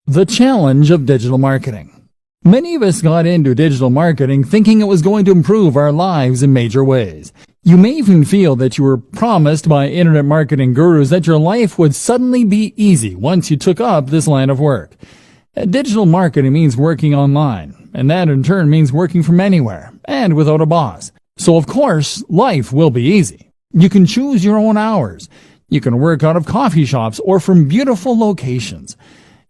The challenge of digital marketing. Many of us got into digital marketing thinking it was going to improve our lives in major ways. You may even feel that you were promised by internet marketing gurus that your life would suddenly be easy once you took up this line of work. Digital marketing means working online, and that in turn means working from anywhere and without a boss. So of course, life will be easy. You can choose your own hours. You can work out of coffee shops or from beautiful locations.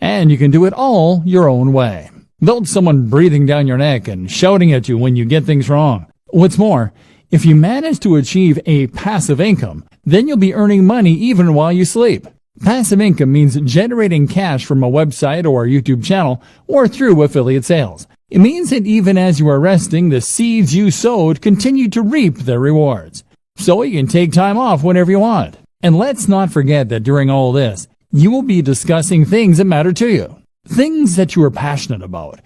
And you can do it all your own way, without someone breathing down your neck and shouting at you when you get things wrong. What's more, if you manage to achieve a passive income, then you'll be earning money even while you sleep. Passive income means generating cash from a website or a YouTube channel or through affiliate sales. It means that even as you are resting, the seeds you sowed continue to reap their rewards. So you can take time off whenever you want. And let's not forget that during all this, you will be discussing things that matter to you. Things that you are passionate about.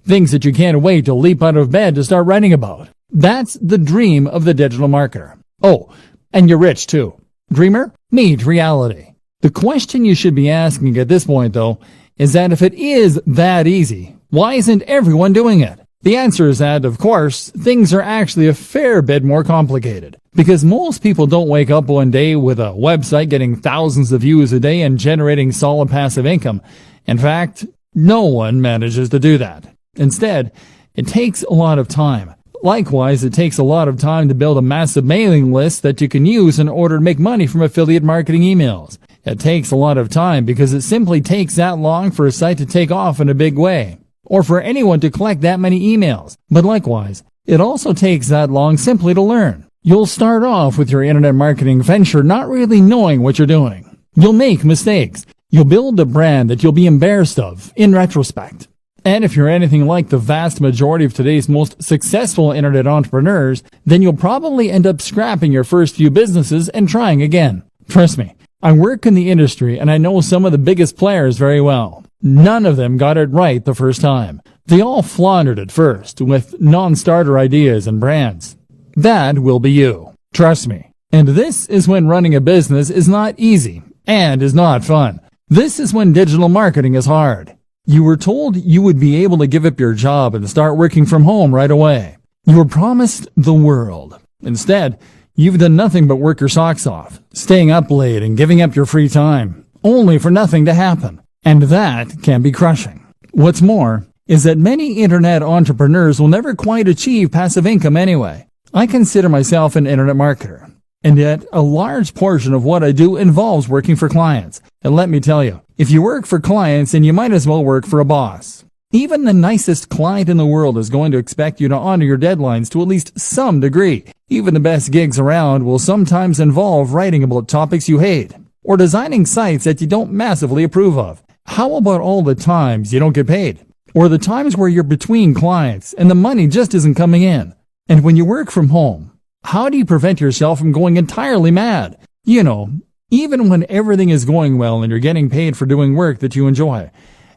Things that you can't wait to leap out of bed to start writing about. That's the dream of the digital marketer. Oh, and you're rich too. Dreamer, meet reality. The question you should be asking at this point, though, is that if it is that easy, why isn't everyone doing it? The answer is that, of course, things are actually a fair bit more complicated. Because most people don't wake up one day with a website getting thousands of views a day and generating solid passive income. In fact, no one manages to do that. Instead, it takes a lot of time. Likewise, it takes a lot of time to build a massive mailing list that you can use in order to make money from affiliate marketing emails. It takes a lot of time because it simply takes that long for a site to take off in a big way, or for anyone to collect that many emails. But likewise, it also takes that long simply to learn. You'll start off with your internet marketing venture not really knowing what you're doing. You'll make mistakes. You'll build a brand that you'll be embarrassed of in retrospect. And if you're anything like the vast majority of today's most successful internet entrepreneurs, then you'll probably end up scrapping your first few businesses and trying again. Trust me, I work in the industry and I know some of the biggest players very well. None of them got it right the first time. They all floundered at first with non-starter ideas and brands. That will be you. Trust me. And this is when running a business is not easy and is not fun. This is when digital marketing is hard. You were told you would be able to give up your job and start working from home right away. You were promised the world. Instead, you've done nothing but work your socks off, staying up late and giving up your free time, only for nothing to happen. And that can be crushing. What's more is that many internet entrepreneurs will never quite achieve passive income anyway. I consider myself an internet marketer, and yet a large portion of what I do involves working for clients. And let me tell you, if you work for clients, then you might as well work for a boss. Even the nicest client in the world is going to expect you to honor your deadlines to at least some degree. Even the best gigs around will sometimes involve writing about topics you hate, or designing sites that you don't massively approve of. How about all the times you don't get paid? Or the times where you're between clients and the money just isn't coming in? And when you work from home, how do you prevent yourself from going entirely mad? You know, even when everything is going well and you're getting paid for doing work that you enjoy,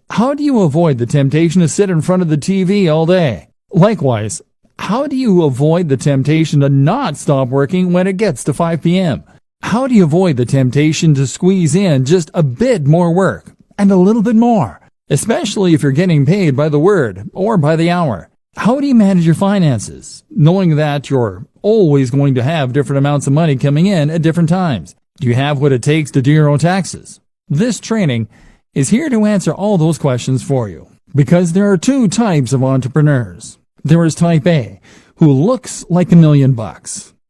how do you avoid the temptation to sit in front of the TV all day? Likewise, how do you avoid the temptation to not stop working when it gets to 5 p.m.? How do you avoid the temptation to squeeze in just a bit more work and a little bit more, especially if you're getting paid by the word or by the hour? How do you manage your finances, knowing that you're always going to have different amounts of money coming in at different times? Do you have what it takes to do your own taxes? This training is here to answer all those questions for you, because there are two types of entrepreneurs. There is type A, who looks like $1 million.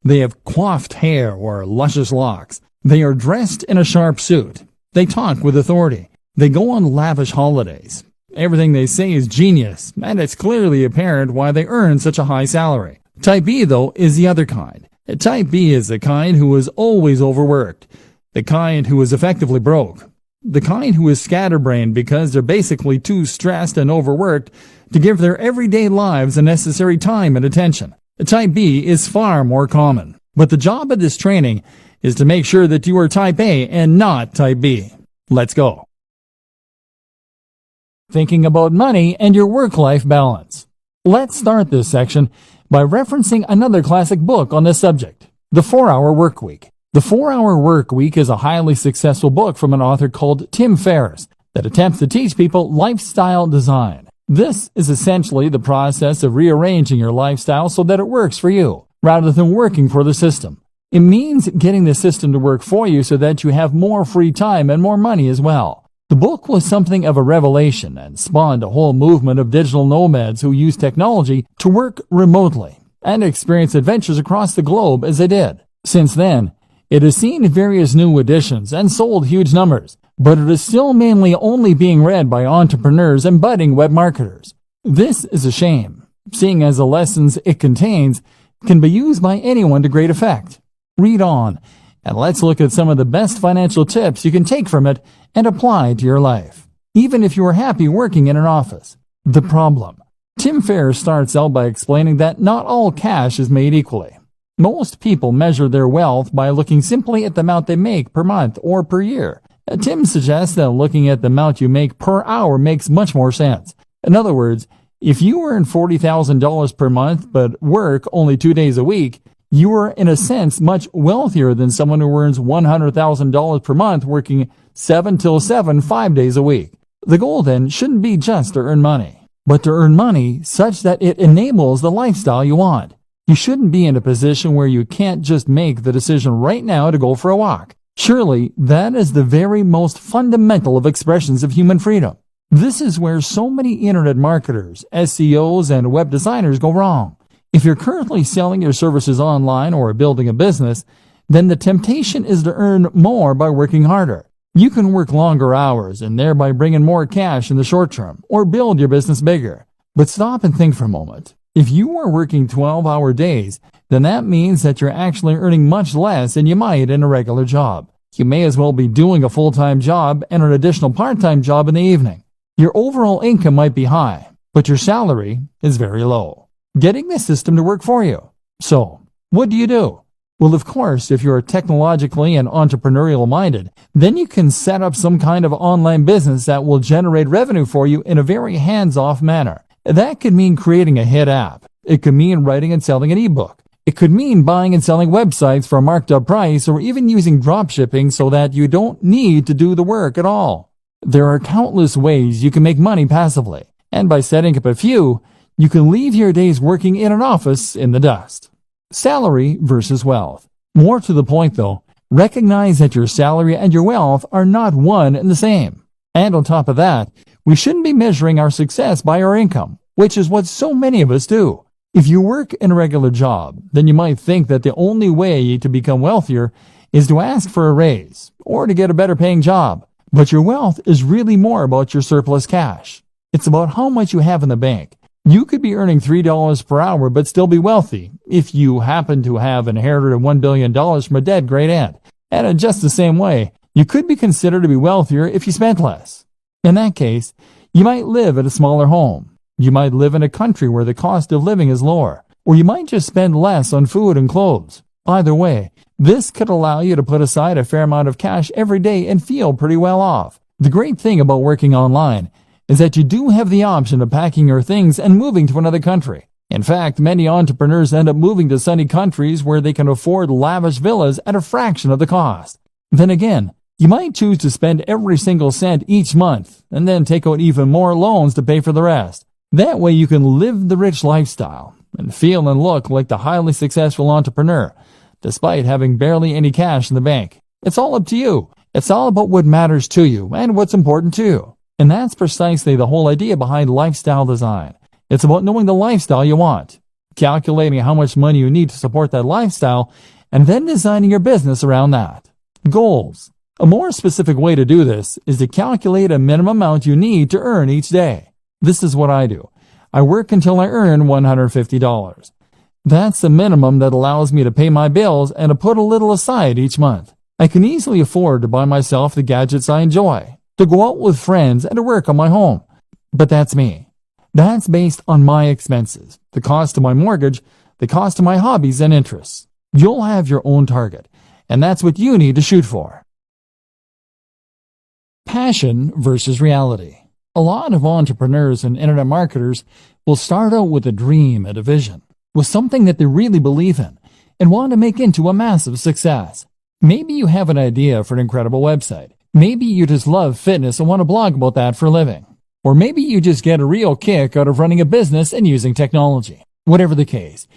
They have coiffed hair or luscious locks. They are dressed in a sharp suit. They talk with authority. They go on lavish holidays. Everything they say is genius, and it's clearly apparent why they earn such a high salary. Type B, though, is the other kind. Type B is the kind who is always overworked, the kind who is effectively broke, the kind who is scatterbrained because they're basically too stressed and overworked to give their everyday lives the necessary time and attention. Type B is far more common, but the job of this training is to make sure that you are Type A and not Type B. Let's go. Thinking about money and your work-life balance. Let's start this section by referencing another classic book on this subject, The 4-Hour Workweek. The 4-Hour Workweek is a highly successful book from an author called Tim Ferriss. that attempts to teach people lifestyle design. This is essentially the process of rearranging your lifestyle so that it works for you, rather than working for the system. It means getting the system to work for you so that you have more free time and more money as well. The book was something of a revelation and spawned a whole movement of digital nomads who use technology to work remotely and experience adventures across the globe as they did. Since then, it has seen various new editions and sold huge numbers, but it is still mainly only being read by entrepreneurs and budding web marketers. This is a shame, seeing as the lessons it contains can be used by anyone to great effect. Read on, and let's look at some of the best financial tips you can take from it and apply to your life, even if you are happy working in an office. The problem. Tim Ferriss starts out by explaining that not all cash is made equally. Most people measure their wealth by looking simply at the amount they make per month or per year. Tim suggests that looking at the amount you make per hour makes much more sense. In other words, if you earn $40,000 per month but work only 2 days a week, you are in a sense much wealthier than someone who earns $100,000 per month working 7 till 7, 5 days a week. The goal then shouldn't be just to earn money, but to earn money such that it enables the lifestyle you want. You shouldn't be in a position where you can't just make the decision right now to go for a walk. Surely, that is the very most fundamental of expressions of human freedom. This is where so many internet marketers, SEOs, and web designers go wrong. If you're currently selling your services online or building a business, then the temptation is to earn more by working harder. You can work longer hours and thereby bring in more cash in the short term, or build your business bigger. But stop and think for a moment. If you are working 12-hour days, then that means that you're actually earning much less than you might in a regular job. You may as well be doing a full-time job and an additional part-time job in the evening. Your overall income might be high, but your salary is very low. Getting the system to work for you. So, what do you do? Well, of course, if you're technologically and entrepreneurial minded, then you can set up some kind of online business that will generate revenue for you in a very hands-off manner. That could mean creating a hit app. It could mean writing and selling an ebook. It could mean buying and selling websites for a marked up price, or even using dropshipping so that you don't need to do the work at all. There are countless ways you can make money passively, and by setting up a few, you can leave your days working in an office in the dust. Salary versus wealth. More to the point though, recognize that your salary and your wealth are not one and the same. And on top of that, we shouldn't be measuring our success by our income, which is what so many of us do. If you work in a regular job, then you might think that the only way to become wealthier is to ask for a raise or to get a better paying job. But your wealth is really more about your surplus cash. It's about how much you have in the bank. You could be earning $3 per hour but still be wealthy if you happen to have inherited $1 billion from a dead great aunt. And in just the same way, you could be considered to be wealthier if you spent less. In that case, you might live at a smaller home. You might live in a country where the cost of living is lower, or you might just spend less on food and clothes. Either way, this could allow you to put aside a fair amount of cash every day and feel pretty well off. The great thing about working online is that you do have the option of packing your things and moving to another country. In fact, many entrepreneurs end up moving to sunny countries where they can afford lavish villas at a fraction of the cost. Then again, you might choose to spend every single cent each month and then take out even more loans to pay for the rest. That way you can live the rich lifestyle and feel and look like the highly successful entrepreneur, despite having barely any cash in the bank. It's all up to you. It's all about what matters to you and what's important to you. And that's precisely the whole idea behind lifestyle design. It's about knowing the lifestyle you want, calculating how much money you need to support that lifestyle, and then designing your business around that. Goals. A more specific way to do this is to calculate a minimum amount you need to earn each day. This is what I do. I work until I earn $150. That's the minimum that allows me to pay my bills and to put a little aside each month. I can easily afford to buy myself the gadgets I enjoy, to go out with friends, and to work on my home. But that's me. That's based on my expenses, the cost of my mortgage, the cost of my hobbies and interests. You'll have your own target, and that's what you need to shoot for. Passion versus reality. A lot of entrepreneurs and internet marketers will start out with a dream and a vision, with something that they really believe in and want to make into a massive success. Maybe you have an idea for an incredible website. Maybe you just love fitness and want to blog about that for a living. Or maybe you just get a real kick out of running a business and using technology. Whatever the case,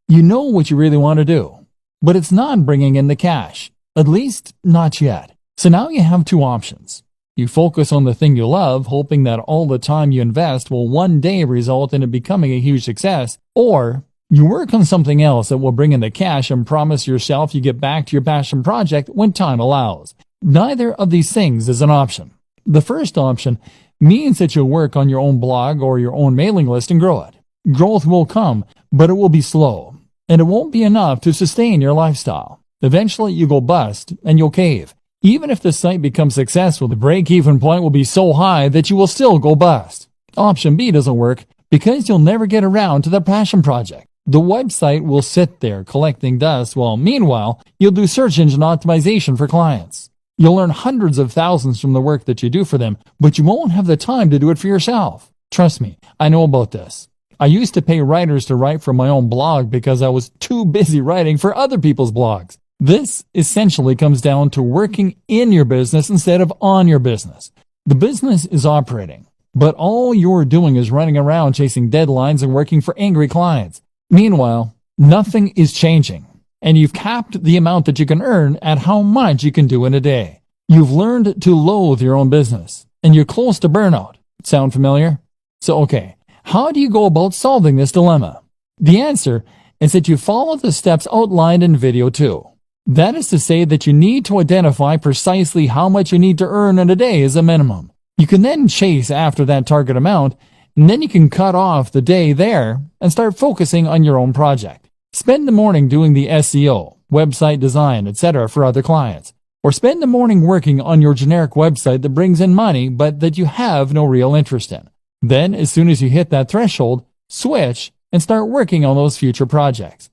you know what you really want to do, but it's not bringing in the cash. At least, not yet. So now you have two options. You focus on the thing you love, hoping that all the time you invest will one day result in it becoming a huge success, or you work on something else that will bring in the cash and promise yourself you get back to your passion project when time allows. Neither of these things is an option. The first option means that you'll work on your own blog or your own mailing list and grow it. Growth will come, but it will be slow, and it won't be enough to sustain your lifestyle. Eventually, you go bust, and you'll cave. Even if the site becomes successful, the break-even point will be so high that you will still go bust. Option B doesn't work because you'll never get around to the passion project. The website will sit there collecting dust while, meanwhile, you'll do search engine optimization for clients. You'll earn hundreds of thousands from the work that you do for them, but you won't have the time to do it for yourself. Trust me, I know about this. I used to pay writers to write for my own blog because I was too busy writing for other people's blogs. This essentially comes down to working in your business instead of on your business. The business is operating, but all you're doing is running around chasing deadlines and working for angry clients. Meanwhile, nothing is changing, and you've capped the amount that you can earn at how much you can do in a day. You've learned to loathe your own business, and you're close to burnout. Sound familiar? So okay, how do you go about solving this dilemma? The answer is that you follow the steps outlined in video 2. That is to say that you need to identify precisely how much you need to earn in a day as a minimum. You can then chase after that target amount, and then you can cut off the day there and start focusing on your own project. Spend the morning doing the SEO, website design, etc. for other clients. Or spend the morning working on your generic website that brings in money but that you have no real interest in. Then, as soon as you hit that threshold, switch and start working on those future projects.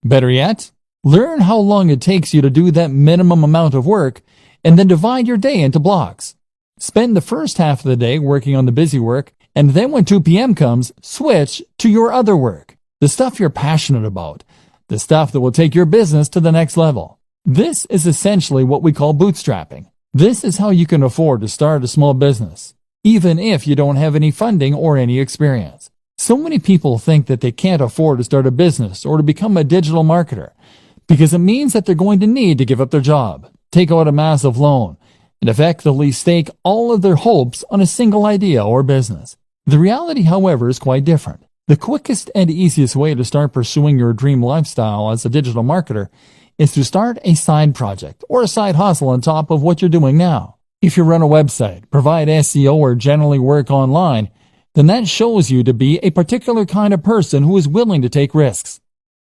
Better yet, learn how long it takes you to do that minimum amount of work and then divide your day into blocks. Spend the first half of the day working on the busy work, and then when 2 p.m. comes, switch to your other work, the stuff you're passionate about, the stuff that will take your business to the next level. This is essentially what we call bootstrapping. This is how you can afford to start a small business, even if you don't have any funding or any experience. So many people think that they can't afford to start a business or to become a digital marketer because it means that they're going to need to give up their job, take out a massive loan, and effectively stake all of their hopes on a single idea or business. The reality, however, is quite different. The quickest and easiest way to start pursuing your dream lifestyle as a digital marketer is to start a side project or a side hustle on top of what you're doing now. If you run a website, provide SEO, or generally work online, then that shows you to be a particular kind of person who is willing to take risks,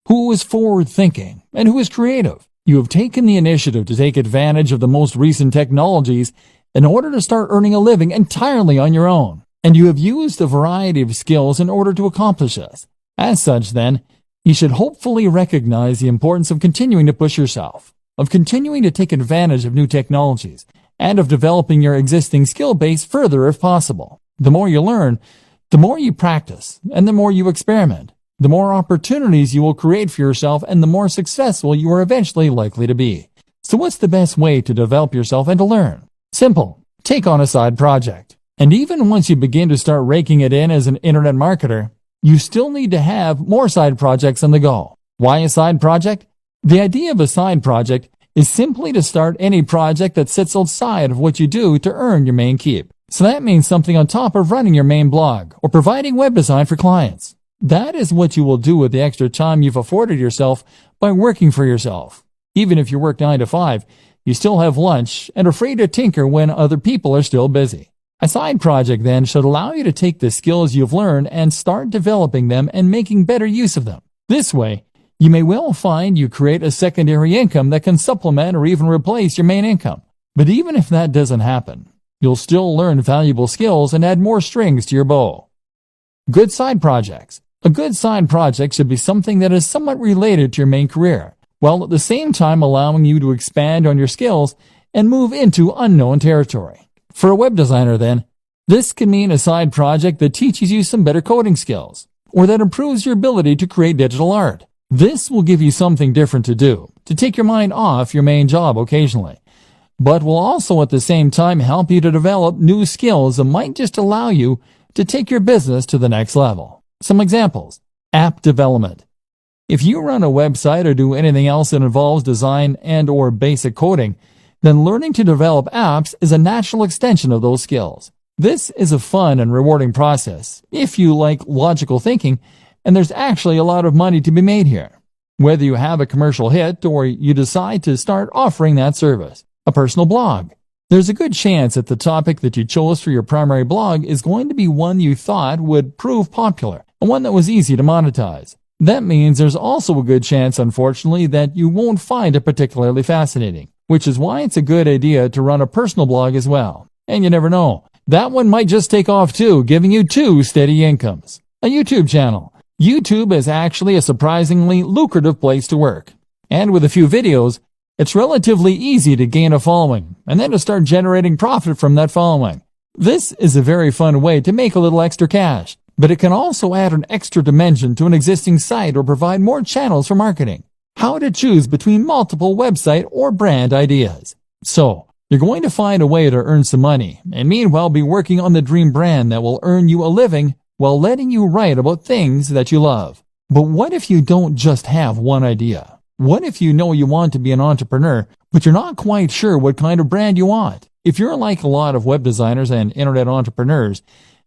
who is forward-thinking, and who is creative. You have taken the initiative to take advantage of the most recent technologies in order to start earning a living entirely on your own, and you have used a variety of skills in order to accomplish this. As such, then, you should hopefully recognize the importance of continuing to push yourself, of continuing to take advantage of new technologies, and of developing your existing skill base further if possible. The more you learn, the more you practice, and the more you experiment, the more opportunities you will create for yourself and the more successful you are eventually likely to be. So what's the best way to develop yourself and to learn? Simple. Take on a side project. And even once you begin to start raking it in as an internet marketer, you still need to have more side projects on the go. Why a side project? The idea of a side project is simply to start any project that sits outside of what you do to earn your main keep. So that means something on top of running your main blog or providing web design for clients. That is what you will do with the extra time you've afforded yourself by working for yourself. Even if you work 9 to 5, you still have lunch and are free to tinker when other people are still busy. A side project, then, should allow you to take the skills you've learned and start developing them and making better use of them. This way, you may well find you create a secondary income that can supplement or even replace your main income. But even if that doesn't happen, you'll still learn valuable skills and add more strings to your bow. Good side projects. A good side project should be something that is somewhat related to your main career, while at the same time allowing you to expand on your skills and move into unknown territory. For a web designer, then, this can mean a side project that teaches you some better coding skills, or that improves your ability to create digital art. This will give you something different to do, to take your mind off your main job occasionally. but will also at the same time help you to develop new skills that might just allow you to take your business to the next level. Some examples: app development. If you run a website or do anything else that involves design and/or basic coding, then learning to develop apps is a natural extension of those skills. This is a fun and rewarding process if you like logical thinking, and there's actually a lot of money to be made here. Whether you have a commercial hit or you decide to start offering that service. A personal blog. There's a good chance that the topic that you chose for your primary blog is going to be one you thought would prove popular and one that was easy to monetize. That means there's also a good chance, unfortunately, that you won't find it particularly fascinating, which is why it's a good idea to run a personal blog as well. And you never know, that one might just take off too, giving you 2 steady incomes. A YouTube channel. YouTube is actually a surprisingly lucrative place to work. And with a few videos, it's relatively easy to gain a following and then to start generating profit from that following. This is a very fun way to make a little extra cash, but it can also add an extra dimension to an existing site or provide more channels for marketing. How to choose between multiple website or brand ideas. So, you're going to find a way to earn some money and meanwhile be working on the dream brand that will earn you a living while letting you write about things that you love. But what if you don't just have one idea? What if you know you want to be an entrepreneur, but you're not quite sure what kind of brand you want? If you're like a lot of web designers and internet entrepreneurs,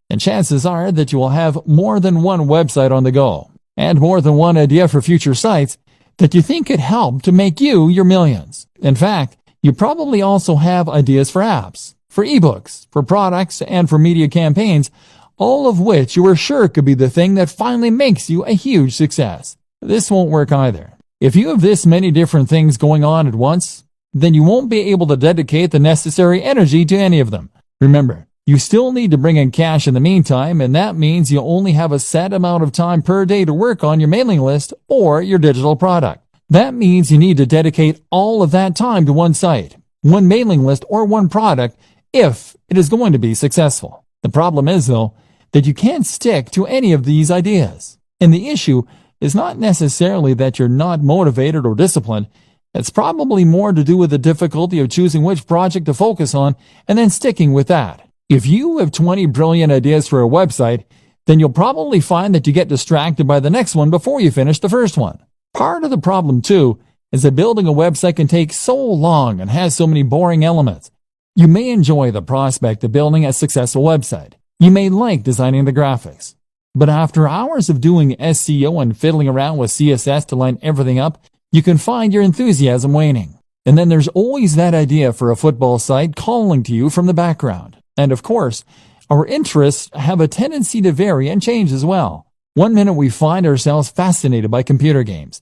then chances are that you will have more than one website on the go, and more than one idea for future sites that you think could help to make you your millions. In fact, you probably also have ideas for apps, for ebooks, for products, and for media campaigns, all of which you are sure could be the thing that finally makes you a huge success. This won't work either. If you have this many different things going on at once, then you won't be able to dedicate the necessary energy to any of them. Remember, you still need to bring in cash in the meantime, and that means you only have a set amount of time per day to work on your mailing list or your digital product. That means you need to dedicate all of that time to one site, one mailing list, or one product if it is going to be successful. The problem is, though, that you can't stick to any of these ideas. And the issue is not necessarily that you're not motivated or disciplined. It's probably more to do with the difficulty of choosing which project to focus on and then sticking with that. If you have 20 brilliant ideas for a website, then you'll probably find that you get distracted by the next one before you finish the first one. Part of the problem, too, is that building a website can take so long and has so many boring elements. You may enjoy the prospect of building a successful website. You may like designing the graphics. But after hours of doing SEO and fiddling around with CSS to line everything up, you can find your enthusiasm waning. And then there's always that idea for a football site calling to you from the background. And of course, our interests have a tendency to vary and change as well. One minute we find ourselves fascinated by computer games,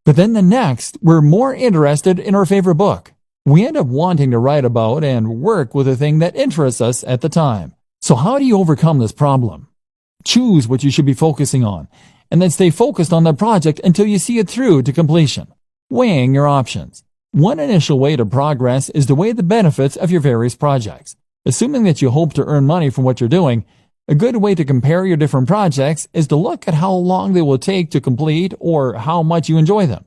but then the next we're more interested in our favorite book. We end up wanting to write about and work with a thing that interests us at the time. So how do you overcome this problem? Choose what you should be focusing on, and then stay focused on that project until you see it through to completion. Weighing your options. One initial way to progress is to weigh the benefits of your various projects. Assuming that you hope to earn money from what you're doing, a good way to compare your different projects is to look at how long they will take to complete or how much you enjoy them,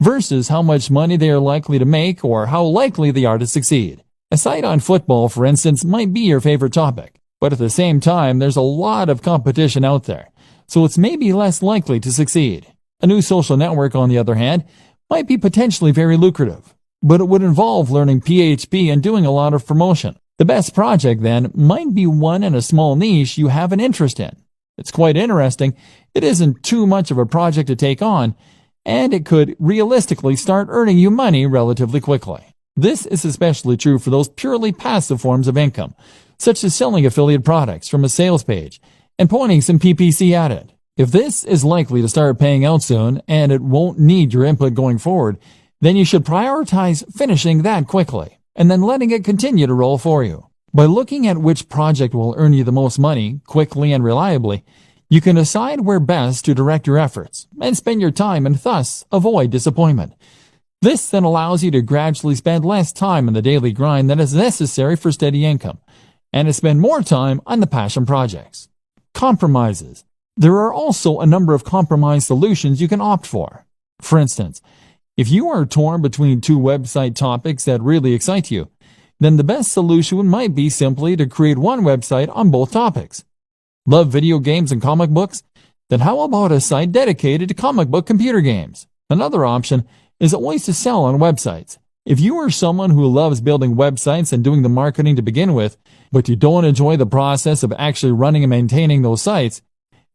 versus how much money they are likely to make or how likely they are to succeed. A site on football, for instance, might be your favorite topic, but at the same time, there's a lot of competition out there, so it's maybe less likely to succeed. A new social network, on the other hand, might be potentially very lucrative, but it would involve learning PHP and doing a lot of promotion. The best project, then, might be one in a small niche you have an interest in. It's quite interesting, it isn't too much of a project to take on, and it could realistically start earning you money relatively quickly. This is especially true for those purely passive forms of income, such as selling affiliate products from a sales page and pointing some PPC at it. If this is likely to start paying out soon and it won't need your input going forward, then you should prioritize finishing that quickly and then letting it continue to roll for you. By looking at which project will earn you the most money, quickly and reliably, you can decide where best to direct your efforts and spend your time and thus avoid disappointment. This then allows you to gradually spend less time in the daily grind than is necessary for steady income and to spend more time on the passion projects. Compromises. There are also a number of compromise solutions you can opt for. For instance, if you are torn between two website topics that really excite you, then the best solution might be simply to create one website on both topics. Love video games and comic books? Then how about a site dedicated to comic book computer games? Another option is always to sell on websites. If you are someone who loves building websites and doing the marketing to begin with, but you don't enjoy the process of actually running and maintaining those sites,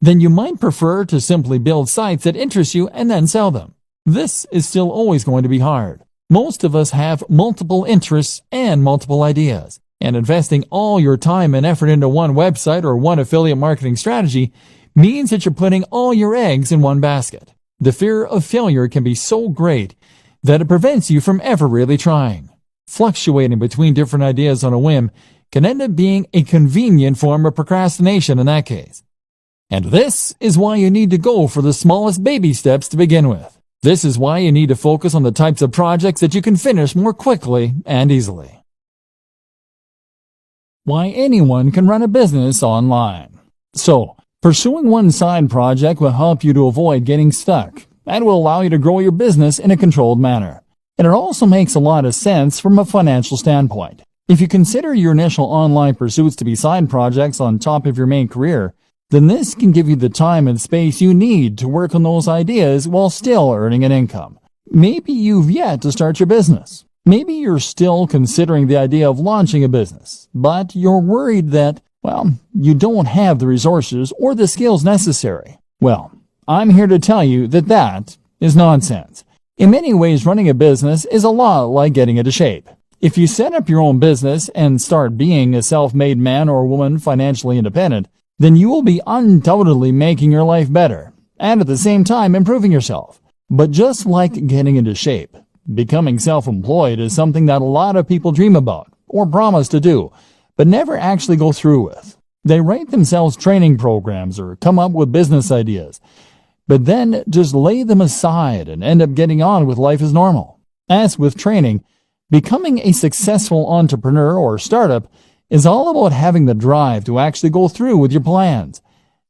then you might prefer to simply build sites that interest you and then sell them. This is still always going to be hard. Most of us have multiple interests and multiple ideas, and investing all your time and effort into one website or one affiliate marketing strategy means that you're putting all your eggs in one basket. The fear of failure can be so great that it prevents you from ever really trying. Fluctuating between different ideas on a whim can end up being a convenient form of procrastination in that case. And this is why you need to go for the smallest baby steps to begin with. This is why you need to focus on the types of projects that you can finish more quickly and easily. Why anyone can run a business online. So, pursuing one side project will help you to avoid getting stuck and will allow you to grow your business in a controlled manner. And it also makes a lot of sense from a financial standpoint. If you consider your initial online pursuits to be side projects on top of your main career, then this can give you the time and space you need to work on those ideas while still earning an income. Maybe you've yet to start your business. Maybe you're still considering the idea of launching a business, but you're worried that, you don't have the resources or the skills necessary. Well, I'm here to tell you that that is nonsense. In many ways, running a business is a lot like getting into shape. If you set up your own business and start being a self-made man or woman financially independent, then you will be undoubtedly making your life better, and at the same time improving yourself. But just like getting into shape, becoming self-employed is something that a lot of people dream about, or promise to do, but never actually go through with. They write themselves training programs or come up with business ideas, but then just lay them aside and end up getting on with life as normal. As with training, becoming a successful entrepreneur or startup is all about having the drive to actually go through with your plans.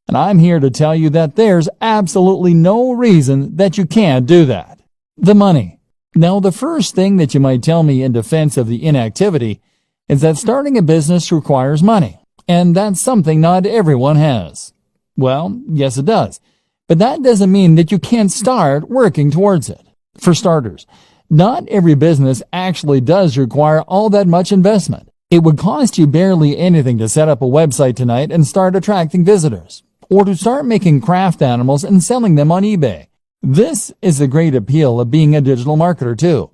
And I'm here to tell you that there's absolutely no reason that you can't do that. The money. Now, the first thing that you might tell me in defense of the inactivity is that starting a business requires money, and that's something not everyone has. Well, yes it does, but that doesn't mean that you can't start working towards it. For starters, not every business actually does require all that much investment. It would cost you barely anything to set up a website tonight and start attracting visitors, or to start making craft animals and selling them on eBay. This is the great appeal of being a digital marketer too.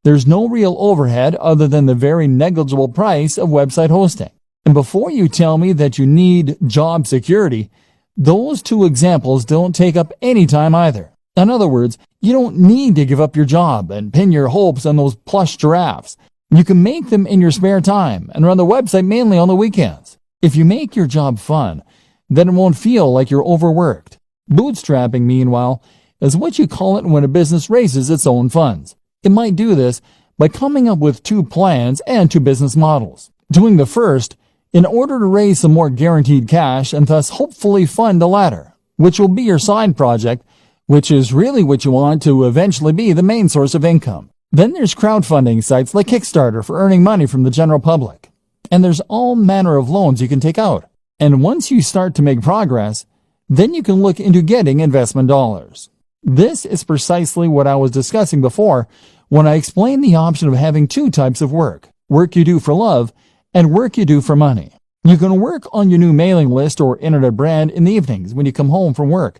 There's no real overhead other than the very negligible price of website hosting. And before you tell me that you need job security, those two examples don't take up any time either. In other words, you don't need to give up your job and pin your hopes on those plush giraffes. You can make them in your spare time and run the website mainly on the weekends. If you make your job fun, then it won't feel like you're overworked. Bootstrapping, meanwhile, is what you call it when a business raises its own funds. It might do this by coming up with two plans and two business models. Doing the first in order to raise some more guaranteed cash and thus hopefully fund the latter, which will be your side project, which is really what you want to eventually be the main source of income. Then there's crowdfunding sites like Kickstarter for earning money from the general public. And there's all manner of loans you can take out. And once you start to make progress, then you can look into getting investment dollars. This is precisely what I was discussing before when I explained the option of having two types of work you do for love and work you do for money. You can work on your new mailing list or internet brand in the evenings when you come home from work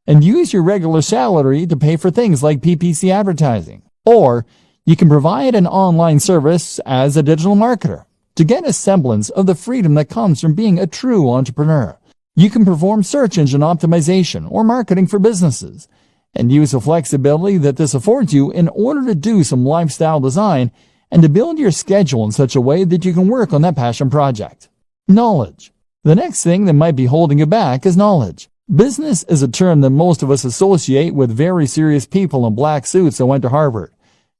and use your regular salary to pay for things like PPC advertising. Or you can provide an online service as a digital marketer to get a semblance of the freedom that comes from being a true entrepreneur. You can perform search engine optimization or marketing for businesses and use the flexibility that this affords you in order to do some lifestyle design and to build your schedule in such a way that you can work on that passion project. Knowledge. The next thing that might be holding you back is knowledge. Business is a term that most of us associate with very serious people in black suits that went to Harvard.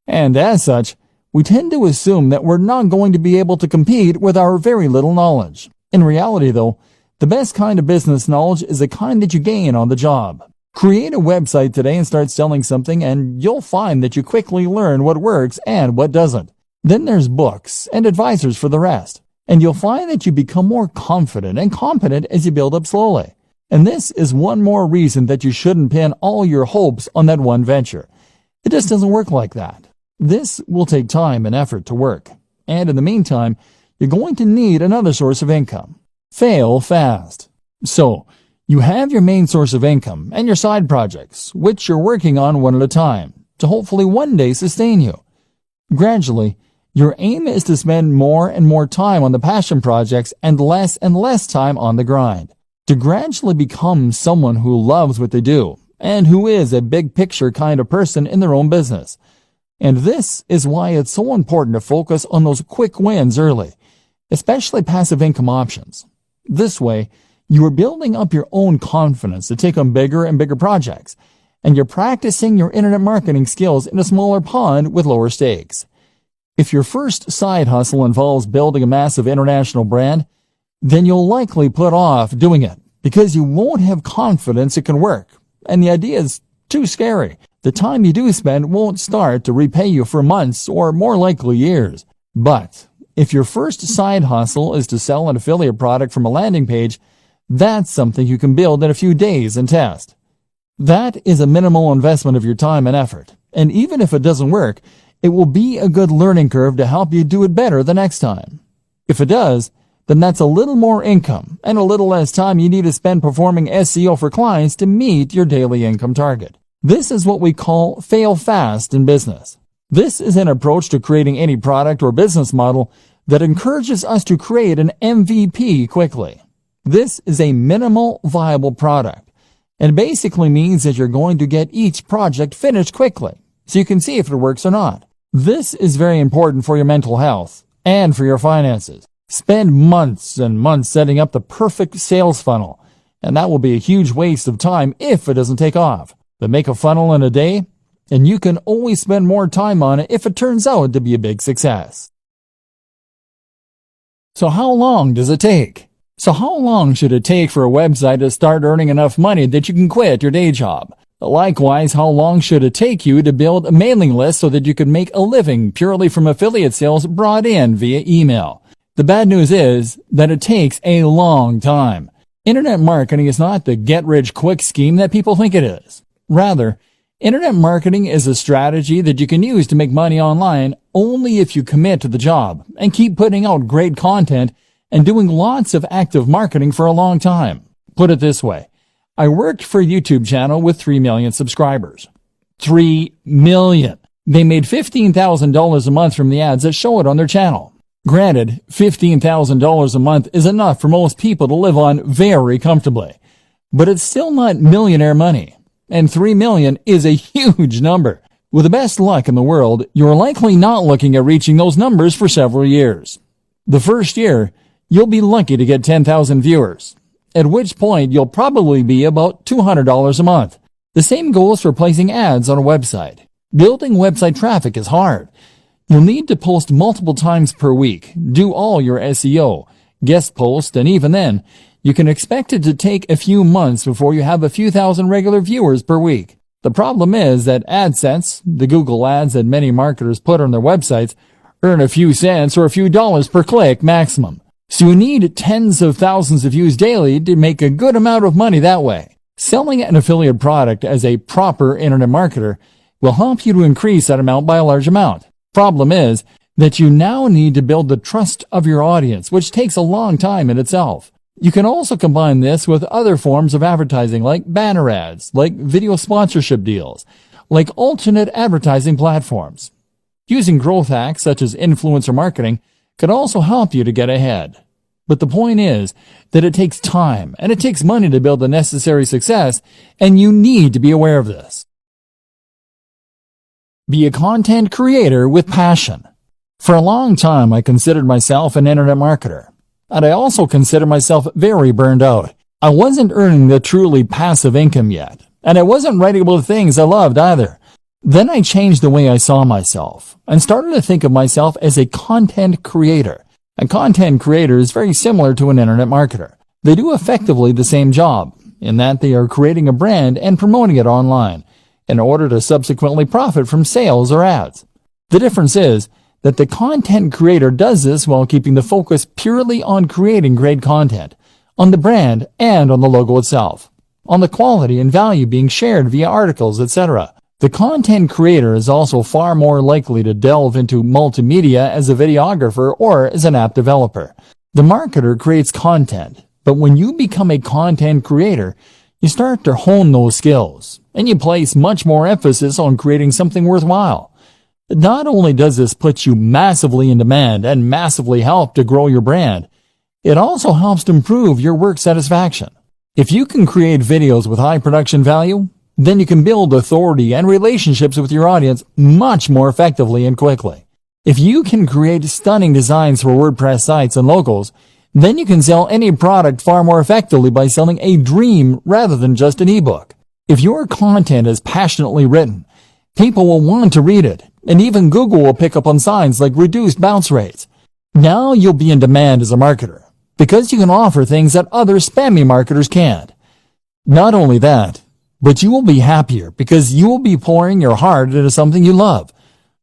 And as such, we tend to assume that we're not going to be able to compete with our very little knowledge. In reality, though, the best kind of business knowledge is the kind that you gain on the job. Create a website today and start selling something, and you'll find that you quickly learn what works and what doesn't. Then there's books and advisors for the rest. And you'll find that you become more confident and competent as you build up slowly. And this is one more reason that you shouldn't pin all your hopes on that one venture. It just doesn't work like that. This will take time and effort to work. And in the meantime, you're going to need another source of income. Fail fast. So, you have your main source of income and your side projects, which you're working on one at a time, to hopefully one day sustain you. Gradually, your aim is to spend more and more time on the passion projects and less time on the grind. To gradually become someone who loves what they do and who is a big picture kind of person in their own business. And this is why it's so important to focus on those quick wins early, especially passive income options. This way, you are building up your own confidence to take on bigger and bigger projects, and you're practicing your internet marketing skills in a smaller pond with lower stakes. If your first side hustle involves building a massive international brand, then you'll likely put off doing it because you won't have confidence it can work, and the idea is too scary. The time you do spend won't start to repay you for months or more likely years. But if your first side hustle is to sell an affiliate product from a landing page, that's something you can build in a few days and test. That is a minimal investment of your time and effort, and even if it doesn't work, it will be a good learning curve to help you do it better the next time. If it does, then that's a little more income and a little less time you need to spend performing SEO for clients to meet your daily income target. This is what we call fail fast in business. This is an approach to creating any product or business model that encourages us to create an MVP quickly. This is a minimal viable product, and basically means that you're going to get each project finished quickly, so you can see if it works or not. This is very important for your mental health and for your finances. Spend months and months setting up the perfect sales funnel, and that will be a huge waste of time if it doesn't take off. But make a funnel in a day, and you can always spend more time on it if it turns out to be a big success. So how long does it take? So how long should it take for a website to start earning enough money that you can quit your day job? Likewise, how long should it take you to build a mailing list so that you can make a living purely from affiliate sales brought in via email? The bad news is that it takes a long time. Internet marketing is not the get-rich-quick scheme that people think it is. Rather, internet marketing is a strategy that you can use to make money online only if you commit to the job and keep putting out great content and doing lots of active marketing for a long time. Put it this way. I worked for a YouTube channel with 3 million subscribers. 3 million. They made $15,000 a month from the ads that show it on their channel. Granted, $15,000 a month is enough for most people to live on very comfortably. But it's still not millionaire money. And 3 million is a huge number. With the best luck in the world, you're likely not looking at reaching those numbers for several years. The first year, you'll be lucky to get 10,000 viewers, at which point you'll probably be about $200 a month. The same goes for placing ads on a website. Building website traffic is hard. You'll need to post multiple times per week, do all your SEO, guest post, and even then, you can expect it to take a few months before you have a few thousand regular viewers per week. The problem is that AdSense, the Google ads that many marketers put on their websites, earn a few cents or a few dollars per click maximum. So you need tens of thousands of views daily to make a good amount of money that way. Selling an affiliate product as a proper internet marketer will help you to increase that amount by a large amount. Problem is that you now need to build the trust of your audience, which takes a long time in itself. You can also combine this with other forms of advertising like banner ads, like video sponsorship deals, like alternate advertising platforms. Using growth hacks such as influencer marketing can also help you to get ahead. But the point is that it takes time and it takes money to build the necessary success, and you need to be aware of this. Be a content creator with passion. For a long time, I considered myself an internet marketer, and I also consider myself very burned out. I wasn't earning the truly passive income yet, and I wasn't writing about things I loved either. Then I changed the way I saw myself and started to think of myself as a content creator. A content creator is very similar to an internet marketer. They do effectively the same job in that they are creating a brand and promoting it online in order to subsequently profit from sales or ads. The difference is that the content creator does this while keeping the focus purely on creating great content, on the brand and on the logo itself, on the quality and value being shared via articles, etc. The content creator is also far more likely to delve into multimedia as a videographer or as an app developer. The marketer creates content, but when you become a content creator, you start to hone those skills, and you place much more emphasis on creating something worthwhile. Not only does this put you massively in demand and massively help to grow your brand, it also helps to improve your work satisfaction. If you can create videos with high production value, then you can build authority and relationships with your audience much more effectively and quickly. If you can create stunning designs for WordPress sites and logos, then you can sell any product far more effectively by selling a dream rather than just an ebook. If your content is passionately written, people will want to read it, and even Google will pick up on signs like reduced bounce rates. Now you'll be in demand as a marketer, because you can offer things that other spammy marketers can't. Not only that, but you will be happier because you will be pouring your heart into something you love,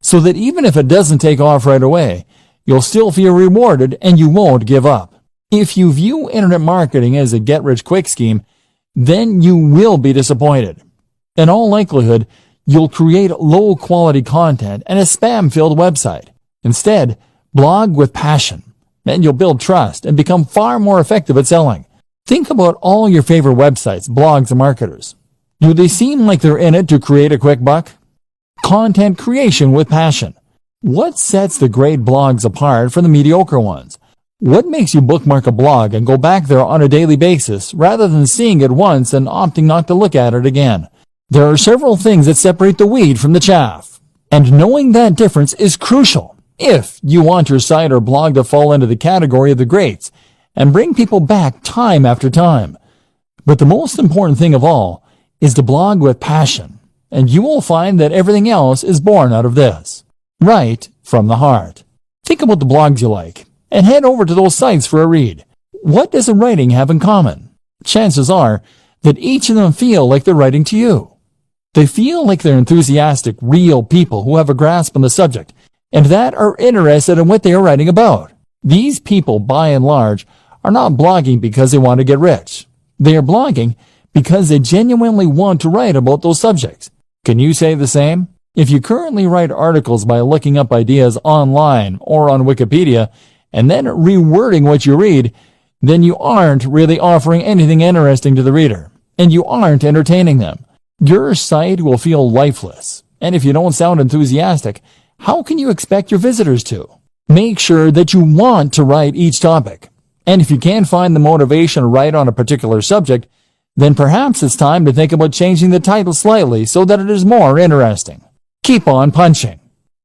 so that even if it doesn't take off right away, you'll still feel rewarded and you won't give up. If you view internet marketing as a get-rich-quick scheme, then you will be disappointed. In all likelihood, you'll create low-quality content and a spam-filled website. Instead, blog with passion, and you'll build trust and become far more effective at selling. Think about all your favorite websites, blogs, and marketers. Do they seem like they're in it to create a quick buck? Content creation with passion. What sets the great blogs apart from the mediocre ones? What makes you bookmark a blog and go back there on a daily basis rather than seeing it once and opting not to look at it again? There are several things that separate the wheat from the chaff, and knowing that difference is crucial if you want your site or blog to fall into the category of the greats and bring people back time after time. But the most important thing of all is to blog with passion, and you will find that everything else is born out of this, right from the heart. Think about the blogs you like, and head over to those sites for a read. What does the writing have in common? Chances are that each of them feel like they're writing to you. They feel like they're enthusiastic, real people who have a grasp on the subject and that are interested in what they are writing about. These people, by and large, are not blogging because they want to get rich. They are blogging because they genuinely want to write about those subjects. Can you say the same? If you currently write articles by looking up ideas online or on Wikipedia and then rewording what you read, then you aren't really offering anything interesting to the reader, and you aren't entertaining them. Your site will feel lifeless, and if you don't sound enthusiastic, how can you expect your visitors to? Make sure that you want to write each topic, and if you can't find the motivation to write on a particular subject, then perhaps it's time to think about changing the title slightly so that it is more interesting. Keep on punching.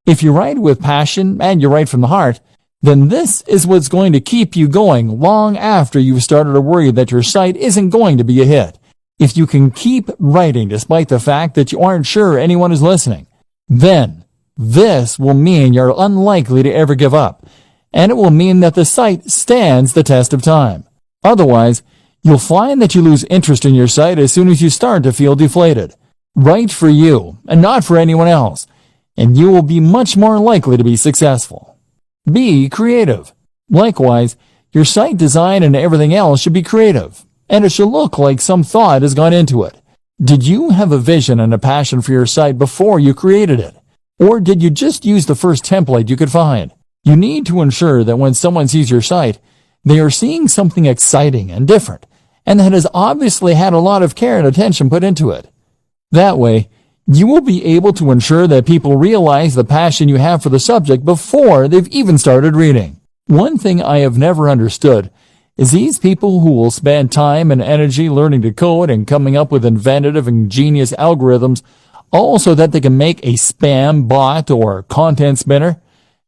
If you write with passion and you write from the heart, then this is what's going to keep you going long after you've started to worry that your site isn't going to be a hit. If you can keep writing despite the fact that you aren't sure anyone is listening, then this will mean you're unlikely to ever give up, and it will mean that the site stands the test of time. Otherwise, you'll find that you lose interest in your site as soon as you start to feel deflated. Write for you and not for anyone else, and you will be much more likely to be successful. Be creative. Likewise, your site design and everything else should be creative, and it should look like some thought has gone into it. Did you have a vision and a passion for your site before you created it? Or did you just use the first template you could find? You need to ensure that when someone sees your site, they are seeing something exciting and different, and that has obviously had a lot of care and attention put into it. That way, you will be able to ensure that people realize the passion you have for the subject before they've even started reading. One thing I have never understood is these people who will spend time and energy learning to code and coming up with inventive and ingenious algorithms all so that they can make a spam bot or content spinner.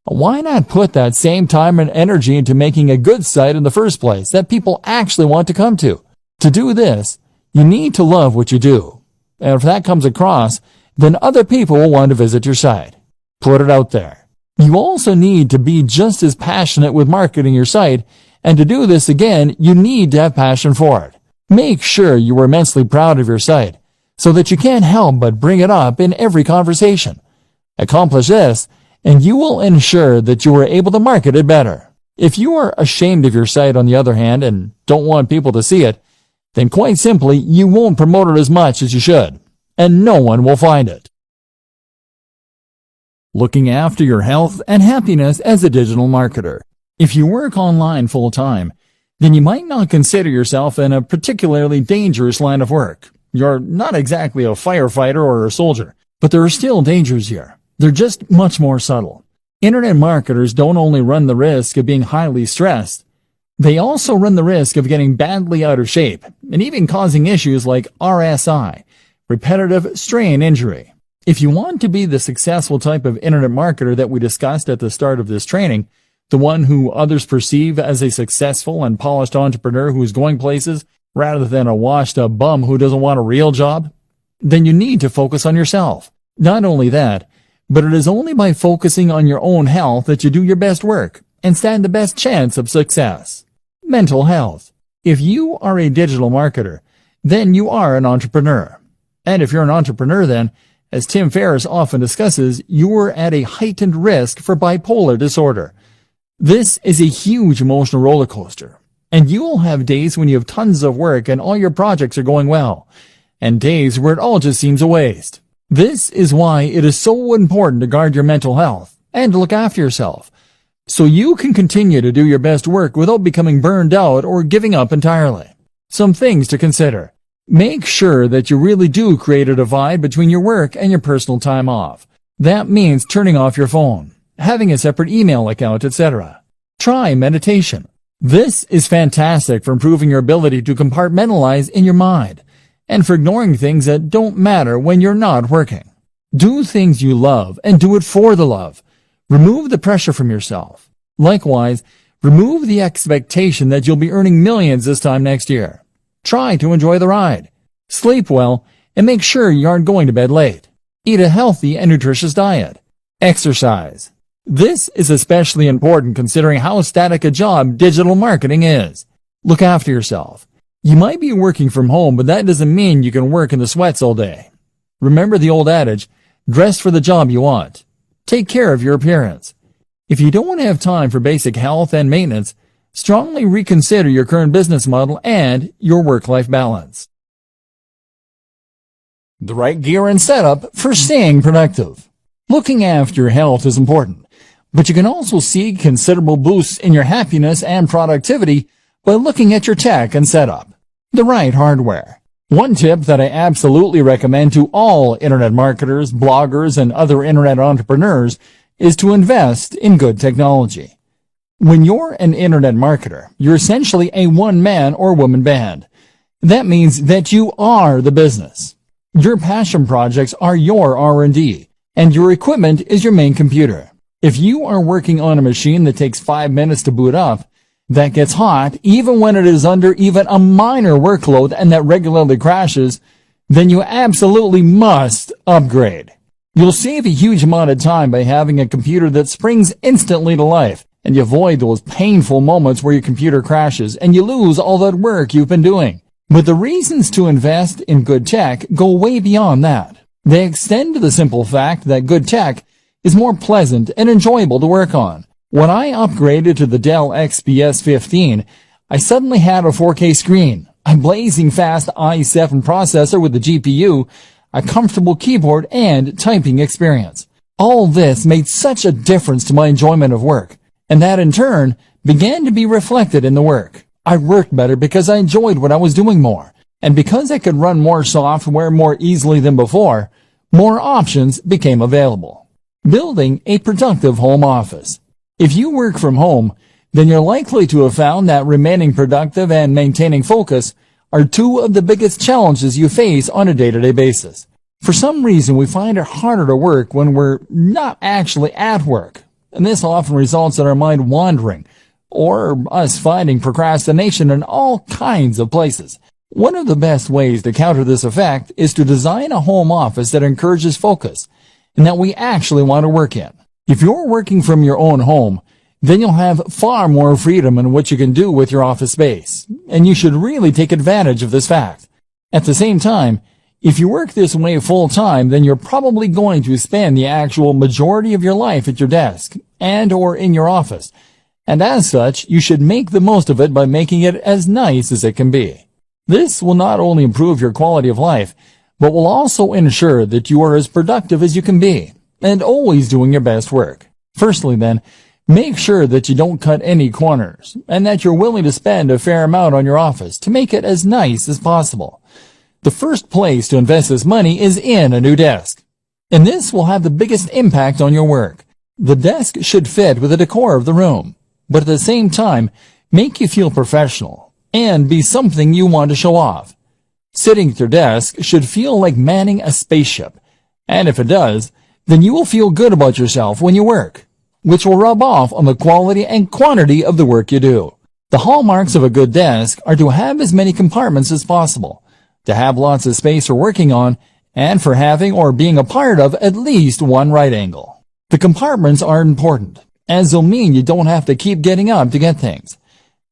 Why not put that same time and energy into making a good site in the first place that people actually want to come to? To do this, you need to love what you do. And if that comes across, then other people will want to visit your site. Put it out there. You also need to be just as passionate with marketing your site, and to do this again, you need to have passion for it. Make sure you are immensely proud of your site, so that you can't help but bring it up in every conversation. Accomplish this, and you will ensure that you are able to market it better. If you are ashamed of your site, on the other hand, and don't want people to see it, then quite simply, you won't promote it as much as you should, and no one will find it. Looking after your health and happiness as a digital marketer. If you work online full-time, then you might not consider yourself in a particularly dangerous line of work. You're not exactly a firefighter or a soldier, but there are still dangers here. They're just much more subtle. Internet marketers don't only run the risk of being highly stressed, they also run the risk of getting badly out of shape and even causing issues like RSI, repetitive strain injury. If you want to be the successful type of internet marketer that we discussed at the start of this training, the one who others perceive as a successful and polished entrepreneur who is going places rather than a washed-up bum who doesn't want a real job, then you need to focus on yourself. Not only that, but it is only by focusing on your own health that you do your best work and stand the best chance of success. Mental health. If you are a digital marketer, then you are an entrepreneur. And if you're an entrepreneur, then, as Tim Ferriss often discusses, you are at a heightened risk for bipolar disorder. This is a huge emotional roller coaster, and you will have days when you have tons of work and all your projects are going well, and days where it all just seems a waste. This is why it is so important to guard your mental health and to look after yourself, so you can continue to do your best work without becoming burned out or giving up entirely. Some things to consider. Make sure that you really do create a divide between your work and your personal time off. That means turning off your phone, having a separate email account, etc. Try meditation. This is fantastic for improving your ability to compartmentalize in your mind and for ignoring things that don't matter when you're not working. Do things you love and do it for the love. Remove the pressure from yourself. Likewise, remove the expectation that you'll be earning millions this time next year. Try to enjoy the ride. Sleep well and make sure you aren't going to bed late. Eat a healthy and nutritious diet. Exercise. This is especially important considering how static a job digital marketing is. Look after yourself. You might be working from home, but that doesn't mean you can work in the sweats all day. Remember the old adage, dress for the job you want. Take care of your appearance. If you don't have time for basic health and maintenance, strongly reconsider your current business model and your work-life balance. The right gear and setup for staying productive. Looking after your health is important, but you can also see considerable boosts in your happiness and productivity by looking at your tech and setup. The right hardware. One tip that I absolutely recommend to all internet marketers, bloggers, and other internet entrepreneurs is to invest in good technology. When you're an internet marketer, you're essentially a one-man or woman band. That means that you are the business. Your passion projects are your R&D, and your equipment is your main computer. If you are working on a machine that takes 5 minutes to boot up, that gets hot even when it is under even a minor workload and that regularly crashes, then you absolutely must upgrade. You'll save a huge amount of time by having a computer that springs instantly to life, and you avoid those painful moments where your computer crashes and you lose all that work you've been doing. But the reasons to invest in good tech go way beyond that. They extend to the simple fact that good tech is more pleasant and enjoyable to work on. When I upgraded to the Dell XPS 15, I suddenly had a 4K screen, a blazing fast i7 processor with a GPU, a comfortable keyboard, and typing experience. All this made such a difference to my enjoyment of work, and that in turn began to be reflected in the work. I worked better because I enjoyed what I was doing more, and because I could run more software more easily than before, more options became available. Building a productive home office. If you work from home, then you're likely to have found that remaining productive and maintaining focus are two of the biggest challenges you face on a day-to-day basis. For some reason, we find it harder to work when we're not actually at work, and this often results in our mind wandering, or us finding procrastination in all kinds of places. One of the best ways to counter this effect is to design a home office that encourages focus, and that we actually want to work in. If you're working from your own home, then you'll have far more freedom in what you can do with your office space, and you should really take advantage of this fact. At the same time, If you work this way full time, then you're probably going to spend the actual majority of your life at your desk and or in your office. And as such, you should make the most of it by making it as nice as it can be. This will not only improve your quality of life, but will also ensure that you are as productive as you can be, and always doing your best work. Firstly then, make sure that you don't cut any corners, and that you're willing to spend a fair amount on your office to make it as nice as possible. The first place to invest this money is in a new desk, and this will have the biggest impact on your work. The desk should fit with the decor of the room, but at the same time, make you feel professional, and be something you want to show off. Sitting at your desk should feel like manning a spaceship, and if it does, then you will feel good about yourself when you work, which will rub off on the quality and quantity of the work you do. The hallmarks of a good desk are to have as many compartments as possible, to have lots of space for working on, and for having or being a part of at least one right angle. The compartments are important, as they'll mean you don't have to keep getting up to get things.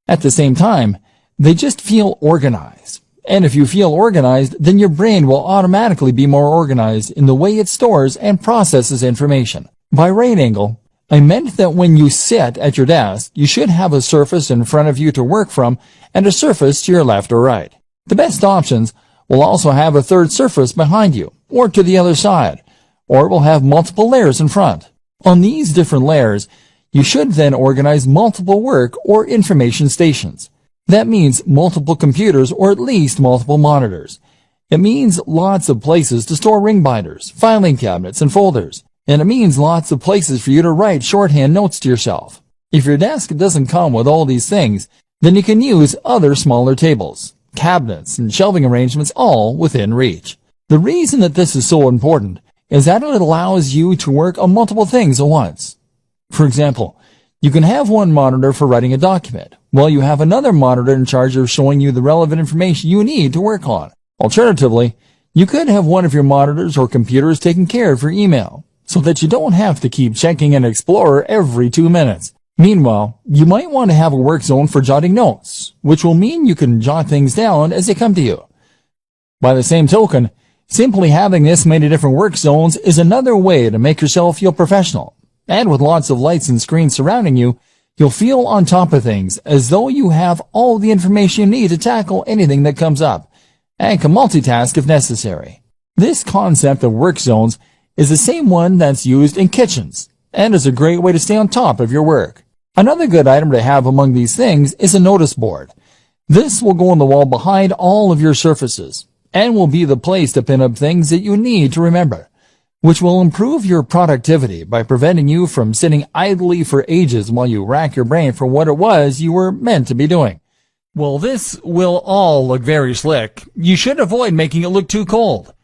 At the same time, they just feel organized. And if you feel organized, then your brain will automatically be more organized in the way it stores and processes information. By right angle, I meant that when you sit at your desk, you should have a surface in front of you to work from and a surface to your left or right. The best options will also have a third surface behind you, or to the other side, or it will have multiple layers in front. On these different layers, you should then organize multiple work or information stations. That means multiple computers or at least multiple monitors. It means lots of places to store ring binders, filing cabinets, and folders. And it means lots of places for you to write shorthand notes to yourself. If your desk doesn't come with all these things, then you can use other smaller tables, cabinets, and shelving arrangements all within reach. The reason that this is so important is that it allows you to work on multiple things at once. For example, you can have one monitor for writing a document, while you have another monitor in charge of showing you the relevant information you need to work on. Alternatively, you could have one of your monitors or computers taking care of your email, so that you don't have to keep checking an Explorer every 2 minutes. Meanwhile, you might want to have a work zone for jotting notes, which will mean you can jot things down as they come to you. By the same token, simply having this many different work zones is another way to make yourself feel professional. And with lots of lights and screens surrounding you, you'll feel on top of things, as though you have all the information you need to tackle anything that comes up, and can multitask if necessary. This concept of work zones is the same one that's used in kitchens, and is a great way to stay on top of your work. Another good item to have among these things is a notice board. This will go on the wall behind all of your surfaces, and will be the place to pin up things that you need to remember, which will improve your productivity by preventing you from sitting idly for ages while you rack your brain for what it was you were meant to be doing. Well, this will all look very slick. You should avoid making it look too cold.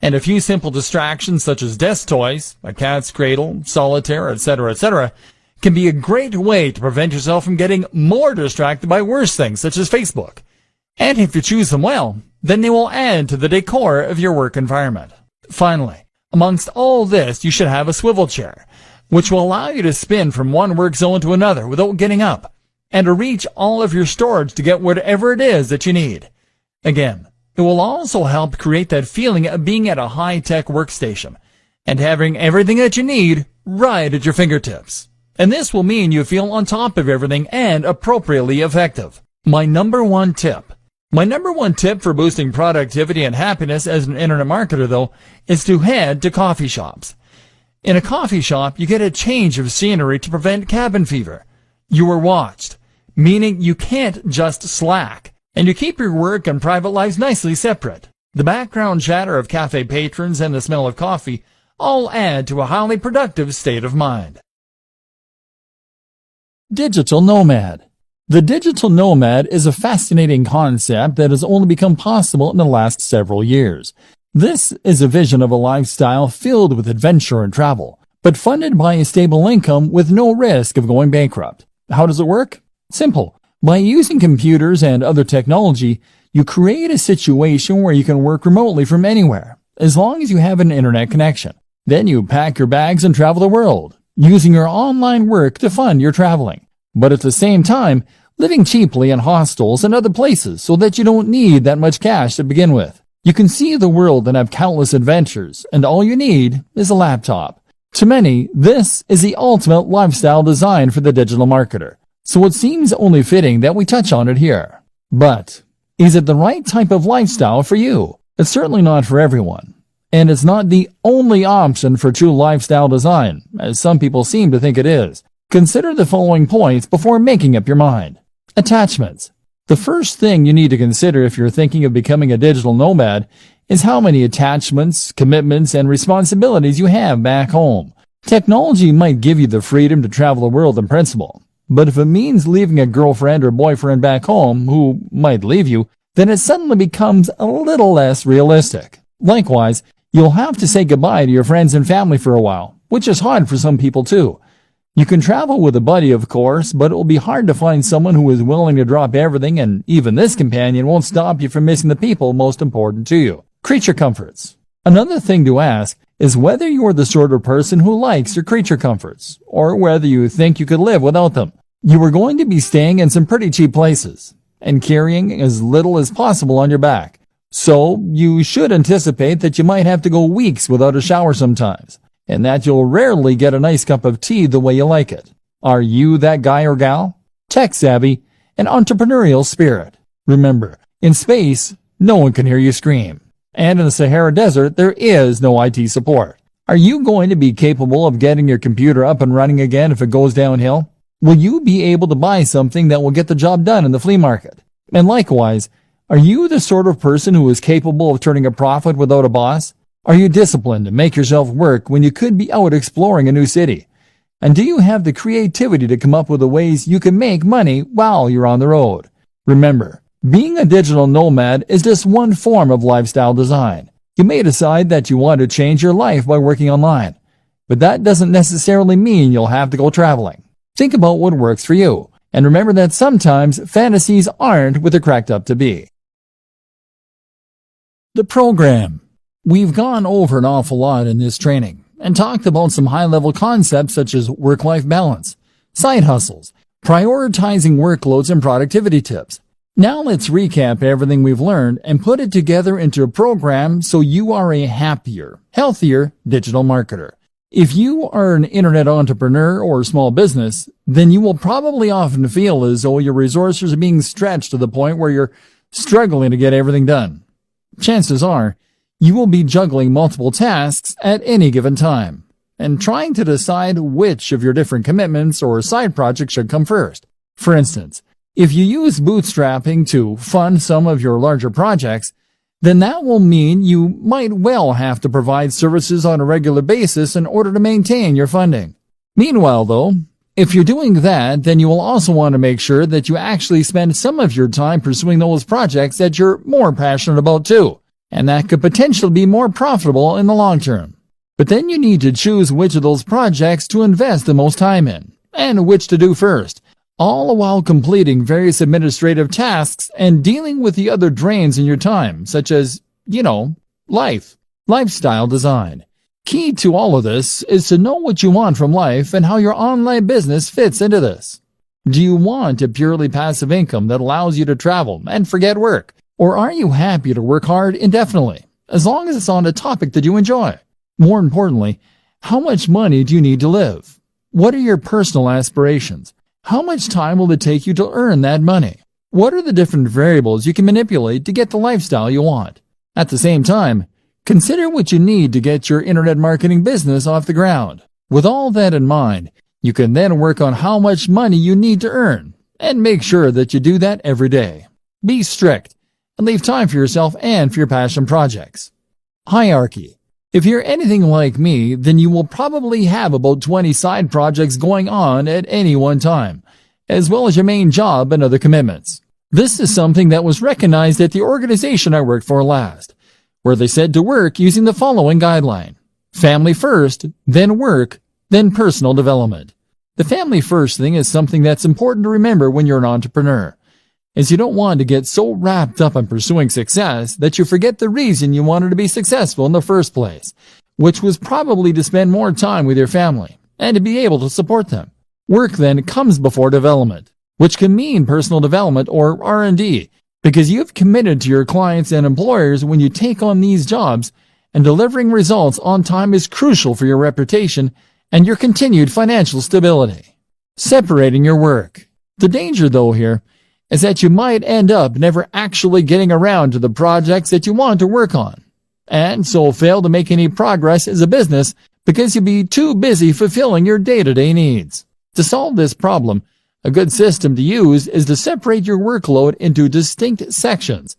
And a few simple distractions such as desk toys, a cat's cradle, solitaire, etc., can be a great way to prevent yourself from getting more distracted by worse things such as Facebook. And if you choose them well, then they will add to the decor of your work environment. Finally, amongst all this, you should have a swivel chair, which will allow you to spin from one work zone to another without getting up, and to reach all of your storage to get whatever it is that you need. Again, it will also help create that feeling of being at a high-tech workstation, and having everything that you need right at your fingertips. And this will mean you feel on top of everything and appropriately effective. My number one tip for boosting productivity and happiness as an internet marketer, though, is to head to coffee shops. In a coffee shop, you get a change of scenery to prevent cabin fever. You are watched, meaning you can't just slack, and you keep your work and private lives nicely separate. The background chatter of cafe patrons and the smell of coffee all add to a highly productive state of mind. Digital nomad. The digital nomad is a fascinating concept that has only become possible in the last several years. This is a vision of a lifestyle filled with adventure and travel, but funded by a stable income with no risk of going bankrupt. How does it work? Simple. By using computers and other technology, you create a situation where you can work remotely from anywhere, as long as you have an internet connection. Then you pack your bags and travel the world, using your online work to fund your traveling, but at the same time, living cheaply in hostels and other places so that you don't need that much cash to begin with. You can see the world and have countless adventures, and all you need is a laptop. To many, this is the ultimate lifestyle design for the digital marketer, so it seems only fitting that we touch on it here. But is it the right type of lifestyle for you? It's certainly not for everyone. And it's not the only option for true lifestyle design, as some people seem to think it is. Consider the following points before making up your mind. Attachments. The first thing you need to consider if you're thinking of becoming a digital nomad is how many attachments, commitments, and responsibilities you have back home. Technology might give you the freedom to travel the world in principle, but if it means leaving a girlfriend or boyfriend back home who might leave you, then it suddenly becomes a little less realistic. Likewise, you'll have to say goodbye to your friends and family for a while, which is hard for some people too. You can travel with a buddy, of course, but it will be hard to find someone who is willing to drop everything, and even this companion won't stop you from missing the people most important to you. Creature comforts. Another thing to ask is whether you're the sort of person who likes your creature comforts, or whether you think you could live without them. You are going to be staying in some pretty cheap places, and carrying as little as possible on your back. So you should anticipate that you might have to go weeks without a shower sometimes, and that you'll rarely get a nice cup of tea the way you like it. Are you that guy or gal? Tech savvy and entrepreneurial spirit. Remember, in space, no one can hear you scream. And in the Sahara Desert, there is no IT support. Are you going to be capable of getting your computer up and running again if it goes downhill? Will you be able to buy something that will get the job done in the flea market? And likewise, are you the sort of person who is capable of turning a profit without a boss? Are you disciplined to make yourself work when you could be out exploring a new city? And do you have the creativity to come up with the ways you can make money while you're on the road? Remember, being a digital nomad is just one form of lifestyle design. You may decide that you want to change your life by working online, but that doesn't necessarily mean you'll have to go traveling. Think about what works for you, and remember that sometimes fantasies aren't what they're cracked up to be. The program. We've gone over an awful lot in this training and talked about some high-level concepts such as work-life balance, side hustles, prioritizing workloads, and productivity tips. Now let's recap everything we've learned and put it together into a program so you are a happier, healthier digital marketer. If you are an internet entrepreneur or small business, then you will probably often feel as though your resources are being stretched to the point where you're struggling to get everything done. Chances are, you will be juggling multiple tasks at any given time and trying to decide which of your different commitments or side projects should come first. For instance, if you use bootstrapping to fund some of your larger projects, then that will mean you might well have to provide services on a regular basis in order to maintain your funding. Meanwhile, though, if you're doing that, then you will also want to make sure that you actually spend some of your time pursuing those projects that you're more passionate about too, and that could potentially be more profitable in the long term. But then you need to choose which of those projects to invest the most time in, and which to do first, all while completing various administrative tasks and dealing with the other drains in your time, such as, lifestyle design. Key to all of this is to know what you want from life and how your online business fits into this. Do you want a purely passive income that allows you to travel and forget work? Or are you happy to work hard indefinitely, as long as it's on a topic that you enjoy? More importantly, how much money do you need to live? What are your personal aspirations? How much time will it take you to earn that money? What are the different variables you can manipulate to get the lifestyle you want? At the same time, consider what you need to get your internet marketing business off the ground. With all that in mind, you can then work on how much money you need to earn, and make sure that you do that every day. Be strict, and leave time for yourself and for your passion projects. Hierarchy. If you're anything like me, then you will probably have about 20 side projects going on at any one time, as well as your main job and other commitments. This is something that was recognized at the organization I worked for last, where they said to work using the following guideline: family first, then work, then personal development. The family first thing is something that's important to remember when you're an entrepreneur, as you don't want to get so wrapped up in pursuing success that you forget the reason you wanted to be successful in the first place, which was probably to spend more time with your family and to be able to support them. Work then comes before development, which can mean personal development or R&D, because you've committed to your clients and employers when you take on these jobs, and delivering results on time is crucial for your reputation and your continued financial stability. Separating your work. The danger, though, here is that you might end up never actually getting around to the projects that you want to work on, and so fail to make any progress as a business because you'll be too busy fulfilling your day-to-day needs. To solve this problem, a good system to use is to separate your workload into distinct sections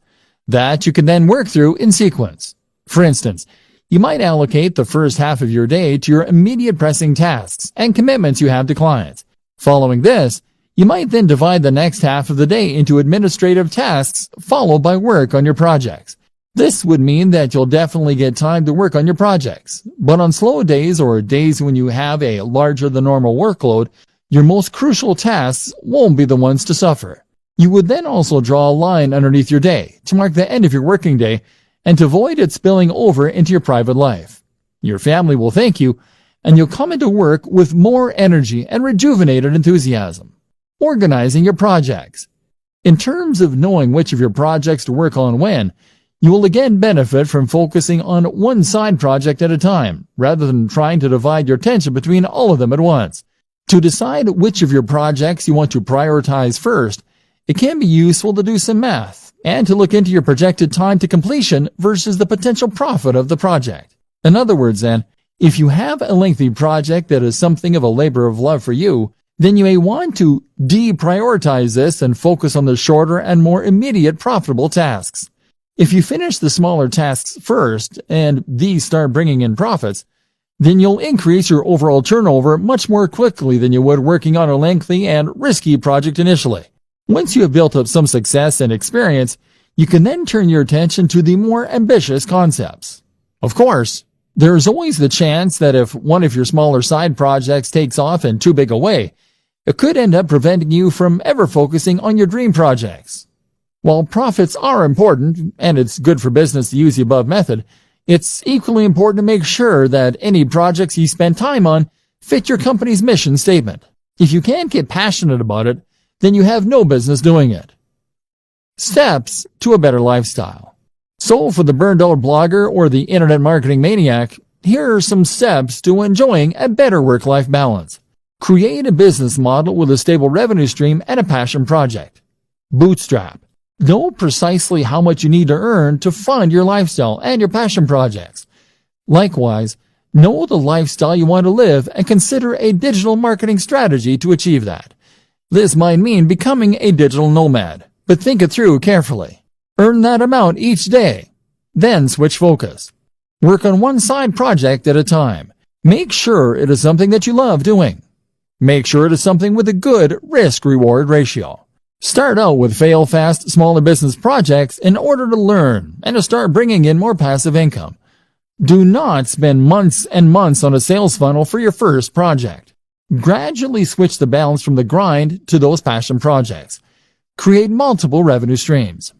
that you can then work through in sequence. For instance, you might allocate the first half of your day to your immediate pressing tasks and commitments you have to clients. Following this, you might then divide the next half of the day into administrative tasks followed by work on your projects. This would mean that you'll definitely get time to work on your projects, but on slow days or days when you have a larger than normal workload, your most crucial tasks won't be the ones to suffer. You would then also draw a line underneath your day to mark the end of your working day and to avoid it spilling over into your private life. Your family will thank you, and you'll come into work with more energy and rejuvenated enthusiasm. Organizing your projects. In terms of knowing which of your projects to work on when, you will again benefit from focusing on one side project at a time, rather than trying to divide your attention between all of them at once. To decide which of your projects you want to prioritize first, it can be useful to do some math and to look into your projected time to completion versus the potential profit of the project. In other words, then, if you have a lengthy project that is something of a labor of love for you, then you may want to deprioritize this and focus on the shorter and more immediate profitable tasks. If you finish the smaller tasks first and these start bringing in profits, then you'll increase your overall turnover much more quickly than you would working on a lengthy and risky project initially. Once you have built up some success and experience, you can then turn your attention to the more ambitious concepts. Of course, there is always the chance that if one of your smaller side projects takes off in too big a way, it could end up preventing you from ever focusing on your dream projects. While profits are important, and it's good for business to use the above method, it's equally important to make sure that any projects you spend time on fit your company's mission statement. If you can't get passionate about it, then you have no business doing it. Steps to a better lifestyle. So for the burned out blogger or the internet marketing maniac, here are some steps to enjoying a better work-life balance. Create a business model with a stable revenue stream and a passion project. Bootstrap. Know precisely how much you need to earn to fund your lifestyle and your passion projects. Likewise, know the lifestyle you want to live and consider a digital marketing strategy to achieve that. This might mean becoming a digital nomad, but think it through carefully. Earn that amount each day. Then switch focus. Work on one side project at a time. Make sure it is something that you love doing. Make sure it is something with a good risk-reward ratio. Start out with fail-fast, smaller business projects in order to learn and to start bringing in more passive income. Do not spend months and months on a sales funnel for your first project. Gradually switch the balance from the grind to those passion projects. Create multiple revenue streams.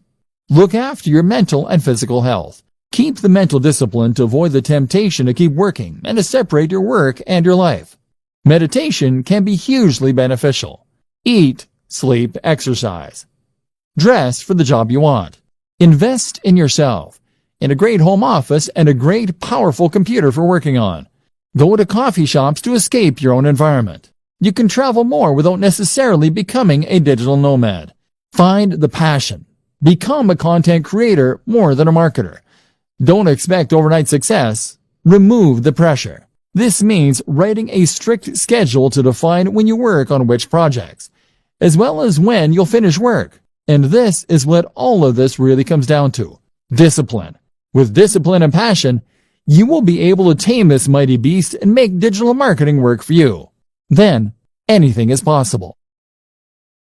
Look after your mental and physical health. Keep the mental discipline to avoid the temptation to keep working and to separate your work and your life. Meditation can be hugely beneficial. Eat, sleep, exercise. Dress for the job you want. Invest in yourself, in a great home office and a great, powerful computer for working on. Go to coffee shops to escape your own environment. You can travel more without necessarily becoming a digital nomad. Find the passion. Become a content creator more than a marketer. Don't expect overnight success. Remove the pressure. This means writing a strict schedule to define when you work on which projects, as well as when you'll finish work. And this is what all of this really comes down to. Discipline. With discipline and passion, you will be able to tame this mighty beast and make digital marketing work for you. Then, anything is possible.